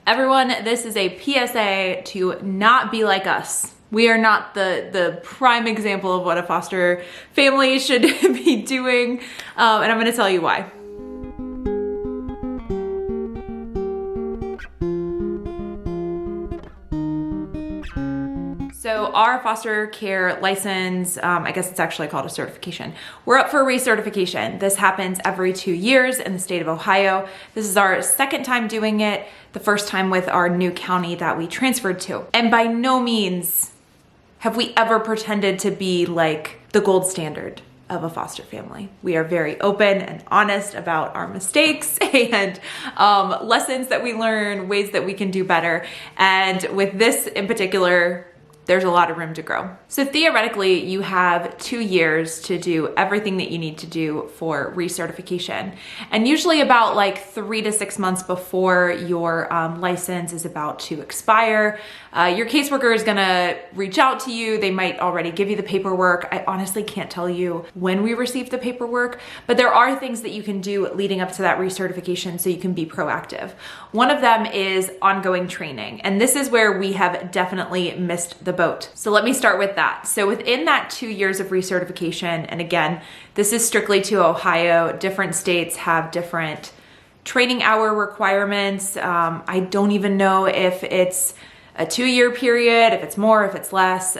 Everyone, this is a PSA to not be like us. We are not the prime example of what a foster family should be doing, and I'm gonna tell you why. So our foster care license, I guess it's actually called a certification. We're up for recertification. This happens every 2 years in the state of Ohio. This is our second time doing it, the first time with our new county that we transferred to. And by no means have we ever pretended to be like the gold standard of a foster family. We are very open and honest about our mistakes and lessons that we learn, ways that we can do better. And with this in particular, there's a lot of room to grow. So theoretically, you have 2 years to do everything that you need to do for recertification. And usually about like 3 to 6 months before your license is about to expire, your caseworker is gonna reach out to you. They might already give you the paperwork. I honestly can't tell you when we receive the paperwork, but there are things that you can do leading up to that recertification so you can be proactive. One of them is ongoing training. And this is where we have definitely missed the boat. So let me start with that. So within that 2 years of recertification, and again, this is strictly to Ohio, different states have different training hour requirements. I don't even know if it's a 2-year period, if it's more, if it's less.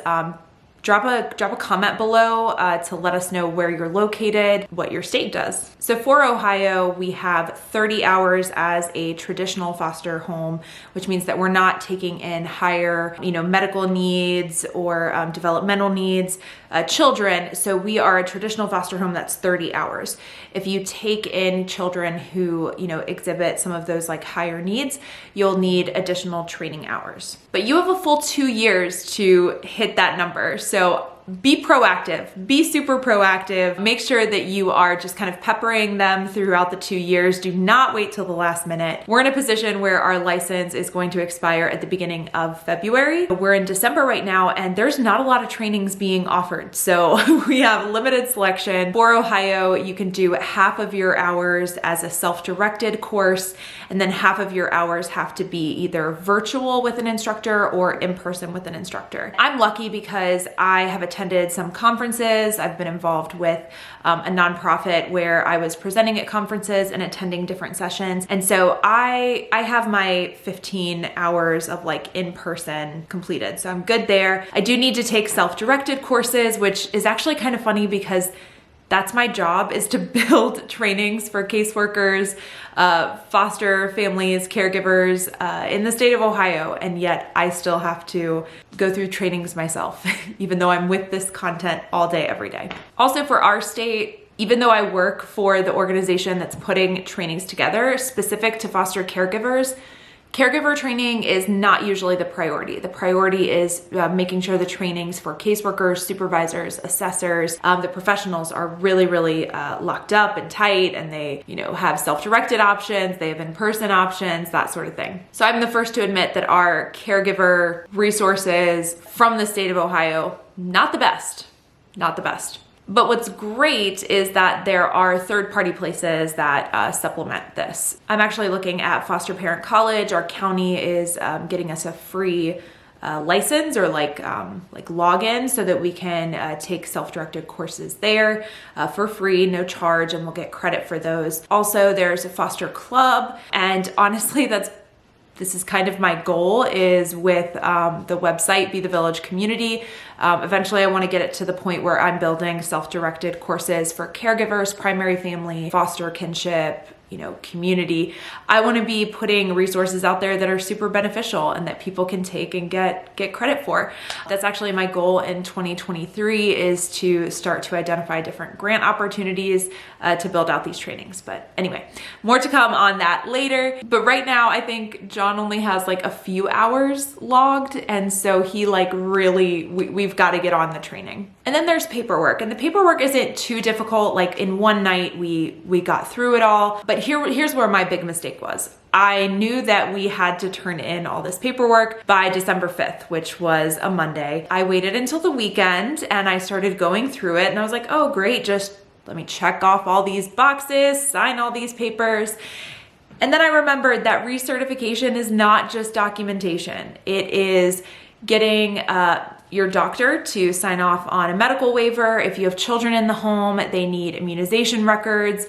Drop a comment below to let us know where you're located, what your state does. So for Ohio, we have 30 hours as a traditional foster home, which means that we're not taking in higher, medical needs or developmental needs, children. So we are a traditional foster home that's 30 hours. If you take in children who, exhibit some of those like higher needs, you'll need additional training hours. But you have a full 2 years to hit that number. So be proactive, be super proactive. Make sure that you are just kind of peppering them throughout the 2 years. Do not wait till the last minute. We're in a position where our license is going to expire at the beginning of February. We're in December right now, and there's not a lot of trainings being offered. So we have limited selection. For Ohio, you can do half of your hours as a self-directed course, and then half of your hours have to be either virtual with an instructor or in person with an instructor. I'm lucky because I have attended some conferences. I've been involved with a nonprofit where I was presenting at conferences and attending different sessions. And so I have my 15 hours of like in-person completed. So I'm good there. I do need to take self-directed courses, which is actually kind of funny because that's my job, is to build trainings for caseworkers, foster families, caregivers in the state of Ohio. And yet I still have to go through trainings myself, even though I'm with this content all day, every day. Also for our state, even though I work for the organization that's putting trainings together specific to foster caregivers, caregiver training is not usually the priority. The priority is making sure the trainings for caseworkers, supervisors, assessors, the professionals are really, really locked up and tight, and they, have self-directed options, they have in-person options, that sort of thing. So I'm the first to admit that our caregiver resources from the state of Ohio, not the best, not the best. But what's great is that there are third-party places that supplement this. I'm actually looking at Foster Parent College. Our county is getting us a free license or like login so that we can take self-directed courses there for free, no charge, and we'll get credit for those. Also, there's a foster club, and honestly, this is kind of my goal, is with the website, Be the Village Community. Eventually I want to get it to the point where I'm building self-directed courses for caregivers, primary family, foster kinship, community. I want to be putting resources out there that are super beneficial and that people can take and get credit for. That's actually my goal in 2023, is to start to identify different grant opportunities to build out these trainings. But anyway, more to come on that later. But right now, I think John only has like a few hours logged. And so he we've got to get on the training. And then there's paperwork, and the paperwork isn't too difficult. Like in one night, we got through it all. But here's where my big mistake was. I knew that we had to turn in all this paperwork by December 5th, which was a Monday. I waited until the weekend and I started going through it, and I was like, oh great, just let me check off all these boxes, sign all these papers. And then I remembered that recertification is not just documentation. It is getting your doctor to sign off on a medical waiver. If you have children in the home, they need immunization records.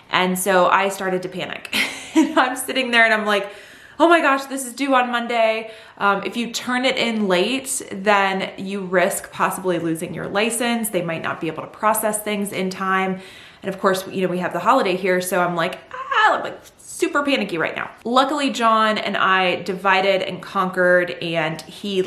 And so I started to panic. And I'm sitting there and I'm like, oh my gosh, this is due on Monday. If you turn it in late, then you risk possibly losing your license. They might not be able to process things in time. And of course, we have the holiday here. So I'm like super panicky right now. Luckily, John and I divided and conquered, and he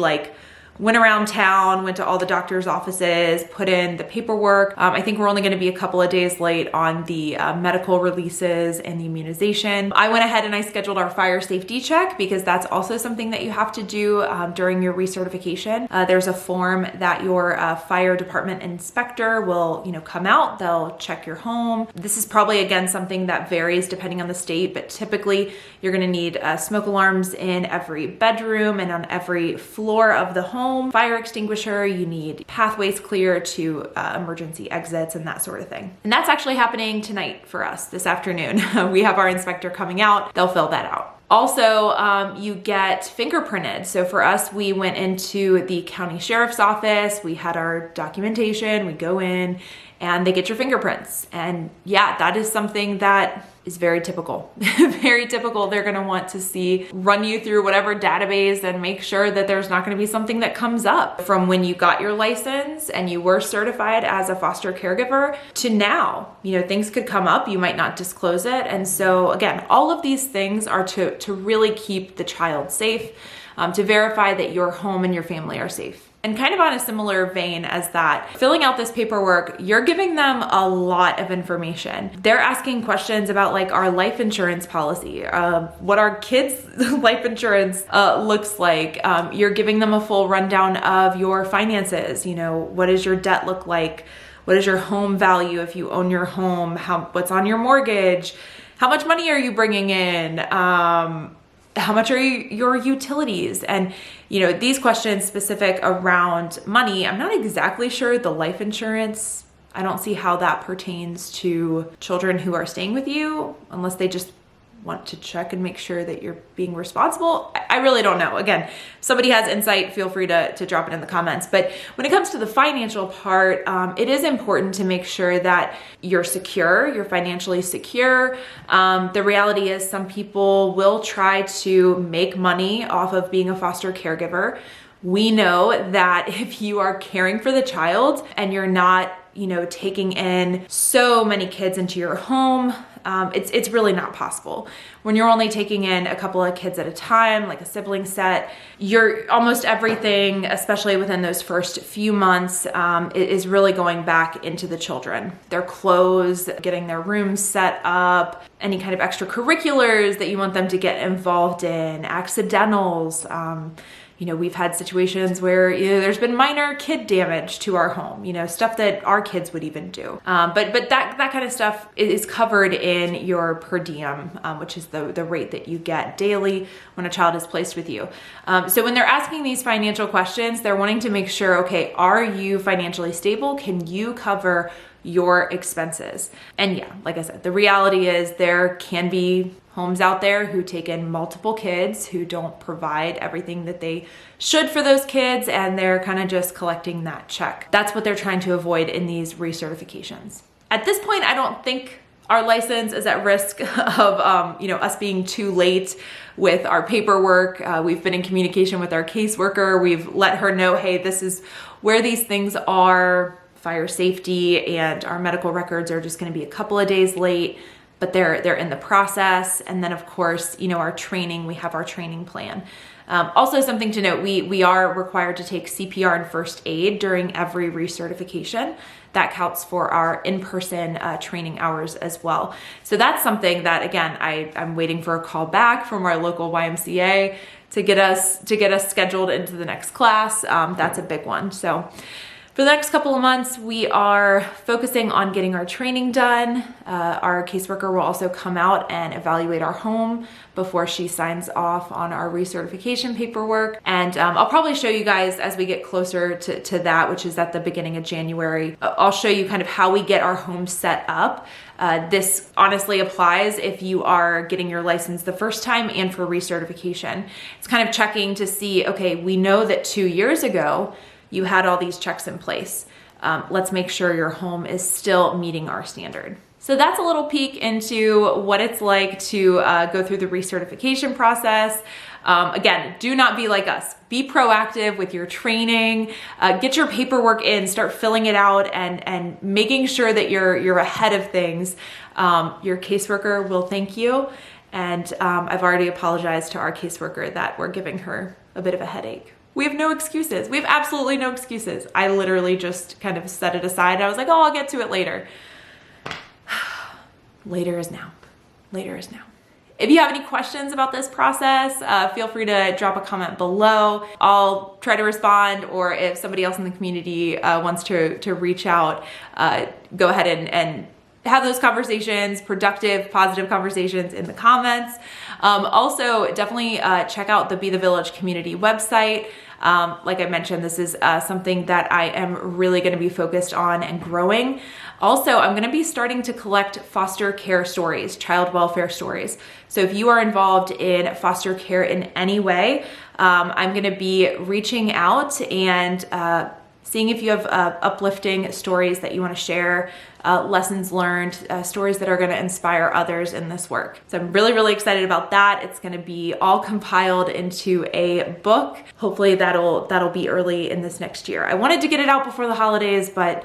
went around town, went to all the doctor's offices, put in the paperwork. I think we're only gonna be a couple of days late on the medical releases and the immunization. I went ahead and I scheduled our fire safety check because that's also something that you have to do during your recertification. There's a form that your fire department inspector will come out, they'll check your home. This is probably, again, something that varies depending on the state, but typically you're gonna need smoke alarms in every bedroom and on every floor of the home. Fire extinguisher, you need pathways clear to emergency exits and that sort of thing. And that's actually happening tonight for us this afternoon. We have our inspector coming out, they'll fill that out. Also, you get fingerprinted. So for us, we went into the county sheriff's office, we had our documentation, we go in and they get your fingerprints. And yeah, that is something that is very typical. Very typical. They're gonna want to run you through whatever database and make sure that there's not gonna be something that comes up from when you got your license and you were certified as a foster caregiver to now. Things could come up, you might not disclose it. And so again, all of these things are to really keep the child safe, to verify that your home and your family are safe. And kind of on a similar vein as that, filling out this paperwork, you're giving them a lot of information. They're asking questions about our life insurance policy, what our kids' life insurance looks like. You're giving them a full rundown of your finances. What does your debt look like? What is your home value if you own your home? What's on your mortgage? How much money are you bringing in? How much are your utilities? And these questions specific around money, I'm not exactly sure. The life insurance, I don't see how that pertains to children who are staying with you, unless they just want to check and make sure that you're being responsible. I really don't know. Again, if somebody has insight, feel free to drop it in the comments. But when it comes to the financial part, it is important to make sure that you're secure, you're financially secure. The reality is some people will try to make money off of being a foster caregiver. We know that if you are caring for the child and you're not taking in so many kids into your home, it's really not possible. When you're only taking in a couple of kids at a time, like a sibling set, you're almost everything, especially within those first few months, is really going back into the children. Their clothes, getting their rooms set up, any kind of extracurriculars that you want them to get involved in, accidentals. We've had situations where there's been minor kid damage to our home, stuff that our kids would even do. But that kind of stuff is covered in your per diem, which is the rate that you get daily when a child is placed with you. So when they're asking these financial questions, they're wanting to make sure, okay, are you financially stable? Can you cover your expenses? And yeah, like I said, the reality is there can be homes out there who take in multiple kids, who don't provide everything that they should for those kids, and they're kind of just collecting that check. That's what they're trying to avoid in these recertifications. At this point, I don't think our license is at risk of us being too late with our paperwork. We've been in communication with our caseworker. We've let her know, hey, this is where these things are. Fire safety and our medical records are just going to be a couple of days late, but they're in the process. And then of course, our training, we have our training plan. Also something to note, we are required to take CPR and first aid during every recertification. That counts for our in-person training hours as well. So that's something that, again, I'm waiting for a call back from our local YMCA to get us scheduled into the next class. That's a big one. So For the next couple of months, we are focusing on getting our training done. Our caseworker will also come out and evaluate our home before she signs off on our recertification paperwork. And I'll probably show you guys as we get closer to that, which is at the beginning of January. I'll show you kind of how we get our home set up. This honestly applies if you are getting your license the first time and for recertification. It's kind of checking to see, okay, we know that 2 years ago, you had all these checks in place. Let's make sure your home is still meeting our standard. So that's a little peek into what it's like to go through the recertification process. Again, do not be like us. Be proactive with your training. Get your paperwork in, start filling it out and making sure that you're ahead of things. Your caseworker will thank you. And I've already apologized to our caseworker that we're giving her a bit of a headache. We have no excuses. We have absolutely no excuses. I literally just kind of set it aside. I was like, oh, I'll get to it later. Later is now. Later is now. If you have any questions about this process, feel free to drop a comment below. I'll try to respond, or if somebody else in the community wants to reach out, go ahead and have those conversations, productive, positive conversations in the comments. Also, definitely check out the Be the Village community website. Like I mentioned, this is something that I am really going to be focused on and growing. Also, I'm going to be starting to collect foster care stories, child welfare stories. So if you are involved in foster care in any way, I'm going to be reaching out and seeing if you have uplifting stories that you want to share, lessons learned, stories that are going to inspire others in this work. So I'm really, really excited about that. It's going to be all compiled into a book. Hopefully that'll be early in this next year. I wanted to get it out before the holidays, but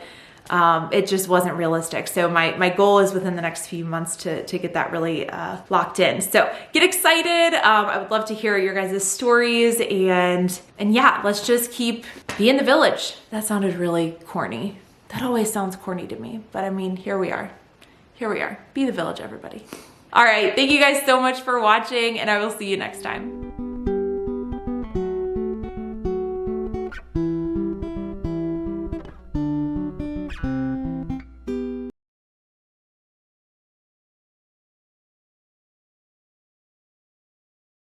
it just wasn't realistic. So my goal is within the next few months to get that really locked in. So get excited. I would love to hear your guys' stories and yeah, let's just keep being the village. That sounded really corny. That always sounds corny to me, but I mean, here we are. Here we are. Be the village, everybody. All right. Thank you guys so much for watching, and I will see you next time.